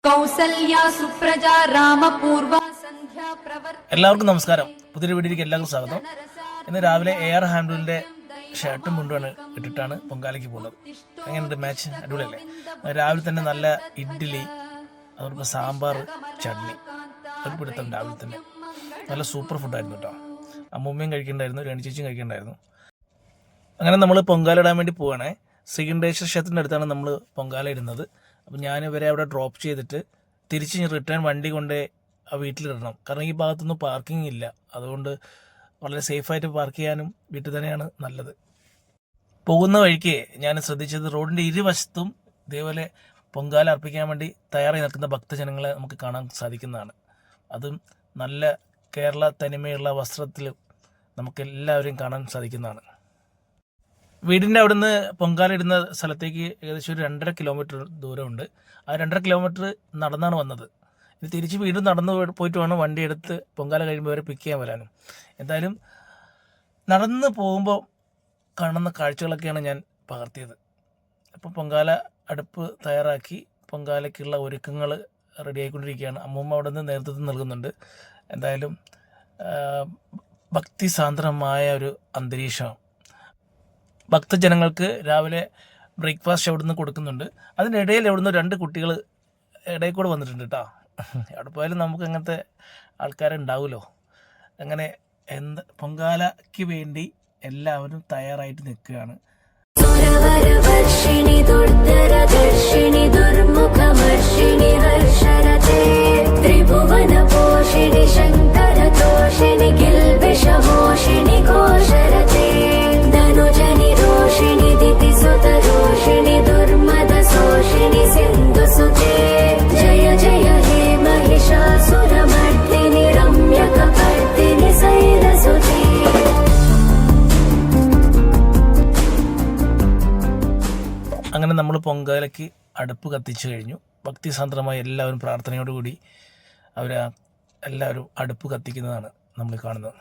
കൗസല്യാ സുപ്രജാ രാമപൂർവ സന്ധ്യാ എല്ലാവർക്കും നമസ്കാരം. പുതിയൊരു വീഡിയോയിലേക്ക് എല്ലാവർക്കും സ്വാഗതം. ഇന്ന് രാവിലെ AR ഹാൻഡ്ലൂരിൻ്റെ ഷർട്ടും മുണ്ടുമാണ് ഇട്ടിട്ടാണ് പൊങ്കാലയ്ക്ക് പോകുന്നത്. എങ്ങനെയുണ്ട് മാച്ച്? അടിപൊളിയല്ലേ? രാവിലെ തന്നെ നല്ല ഇഡ്ഡലി, അവർക്ക് സാമ്പാർ, ചട്നി, ഒരു പിടുത്തം രാവിലെ തന്നെ. നല്ല സൂപ്പർ ഫുഡായിരുന്നു കേട്ടോ. അമ്മൂമ്മയും കഴിക്കണ്ടായിരുന്നു, രേണി ചേച്ചിയും കഴിക്കണ്ടായിരുന്നു. അങ്ങനെ നമ്മൾ പൊങ്കാല ഇടാൻ വേണ്ടി പോവുകയാണേ. ശ്രീകണ്ഠേശ്വര ക്ഷേത്രത്തിൻ്റെ അടുത്താണ് നമ്മൾ പൊങ്കാല ഇടുന്നത്. അപ്പം ഞാനിവരെ അവിടെ ഡ്രോപ്പ് ചെയ്തിട്ട് തിരിച്ച് റിട്ടേൺ വണ്ടി കൊണ്ട് ആ വീട്ടിലിടണം. കാരണം ഈ ഭാഗത്തൊന്നും പാർക്കിംഗ് ഇല്ല. അതുകൊണ്ട് വളരെ സേഫായിട്ട് പാർക്ക് ചെയ്യാനും വീട്ടിൽ തന്നെയാണ് നല്ലത്. പോകുന്ന വഴിക്ക് ഞാൻ ശ്രദ്ധിച്ചത് റോഡിൻ്റെ ഇരുവശത്തും ഇതേപോലെ പൊങ്കാല അർപ്പിക്കാൻ വേണ്ടി തയ്യാറായി നിൽക്കുന്ന ഭക്തജനങ്ങളെ നമുക്ക് കാണാൻ സാധിക്കുന്നതാണ്. അതും നല്ല കേരള തനിമയുള്ള വസ്ത്രത്തിൽ നമുക്കെല്ലാവരെയും കാണാൻ സാധിക്കുന്നതാണ്. വീടിൻ്റെ അവിടുന്ന് പൊങ്കാല ഇടുന്ന സ്ഥലത്തേക്ക് ഏകദേശം ഒരു 2.5 കിലോമീറ്റർ ദൂരമുണ്ട്. ആ 2.5 കിലോമീറ്റർ നടന്നാണ് വന്നത്. ഇനി തിരിച്ച് വീണ്ടും നടന്നു പോയിട്ട് വേണം വണ്ടി എടുത്ത് പൊങ്കാല കഴിയുമ്പോൾ അവരെ പിക്ക് ചെയ്യാൻ വരാനും. എന്തായാലും നടന്ന് പോകുമ്പോൾ കാണുന്ന കാഴ്ചകളൊക്കെയാണ് ഞാൻ പകർത്തിയത്. അപ്പോൾ പൊങ്കാല അടുപ്പ് തയ്യാറാക്കി പൊങ്കാലയ്ക്കുള്ള ഒരുക്കങ്ങൾ റെഡി ആയിക്കൊണ്ടിരിക്കുകയാണ്. അമ്മൂമ്മ അവിടെ നിന്ന് നേതൃത്വം നൽകുന്നുണ്ട്. എന്തായാലും ഭക്തിസാന്ദ്രമായ ഒരു അന്തരീക്ഷം. ഭക്തജനങ്ങൾക്ക് രാവിലെ ബ്രേക്ക്ഫാസ്റ്റ് അവിടെ നിന്ന് കൊടുക്കുന്നുണ്ട്. അതിനിടയിൽ അവിടുന്ന് 2 കുട്ടികൾ ഇടയിൽ കൂടെ വന്നിട്ടുണ്ട് കേട്ടോ. അവിടെ പോയാലും നമുക്ക് അങ്ങനത്തെ ആൾക്കാരുണ്ടാവുമല്ലോ. അങ്ങനെ പൊങ്കാലയ്ക്ക് വേണ്ടി എല്ലാവരും തയ്യാറായിട്ട് നിൽക്കുകയാണ്. അങ്ങനെ നമ്മൾ പൊങ്കാലയ്ക്ക് അടുപ്പ് കത്തിച്ചു കഴിഞ്ഞു. ഭക്തിസാന്ദ്രമായി എല്ലാവരും പ്രാർത്ഥനയോടുകൂടി എല്ലാവരും അടുപ്പ് കത്തിക്കുന്നതാണ് നമ്മൾ കാണുന്നത്.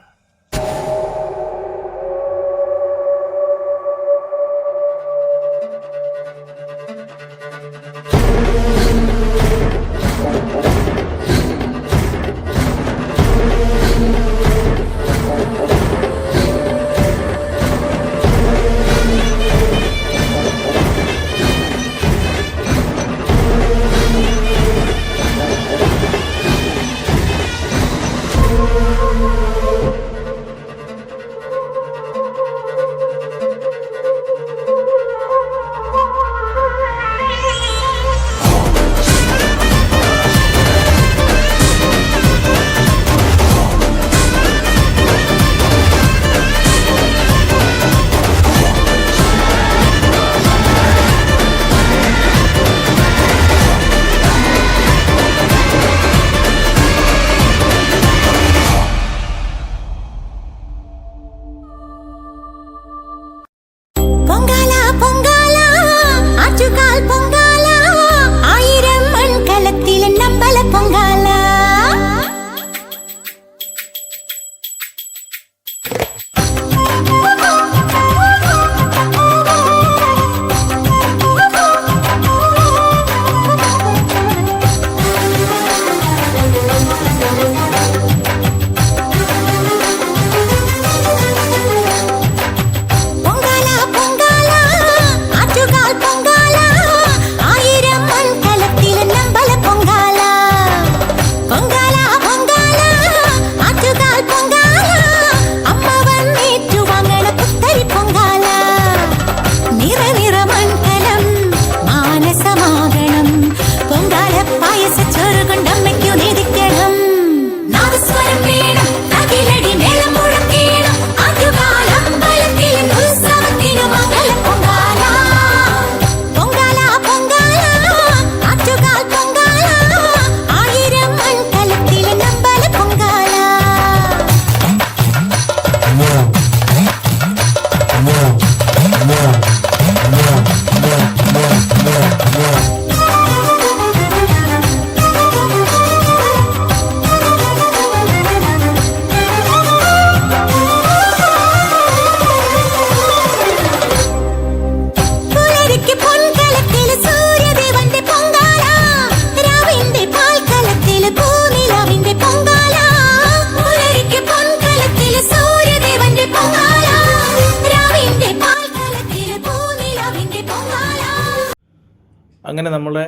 അങ്ങനെ നമ്മളെ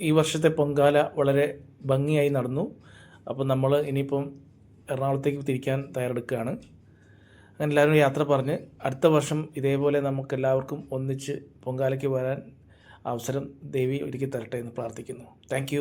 ഈ വർഷത്തെ പൊങ്കാല വളരെ ഭംഗിയായി നടന്നു. അപ്പോൾ നമ്മൾ ഇനിയിപ്പം എറണാകുളത്തേക്ക് തിരിക്കാൻ തയ്യാറെടുക്കുകയാണ്. അങ്ങനെ എല്ലാവരും യാത്ര പറഞ്ഞ് അടുത്ത വർഷം ഇതേപോലെ നമുക്കെല്ലാവർക്കും ഒന്നിച്ച് പൊങ്കാലയ്ക്ക് വരാൻ അവസരം ദേവി ഒരുക്കി തരട്ടെ എന്ന് പ്രാർത്ഥിക്കുന്നു. താങ്ക്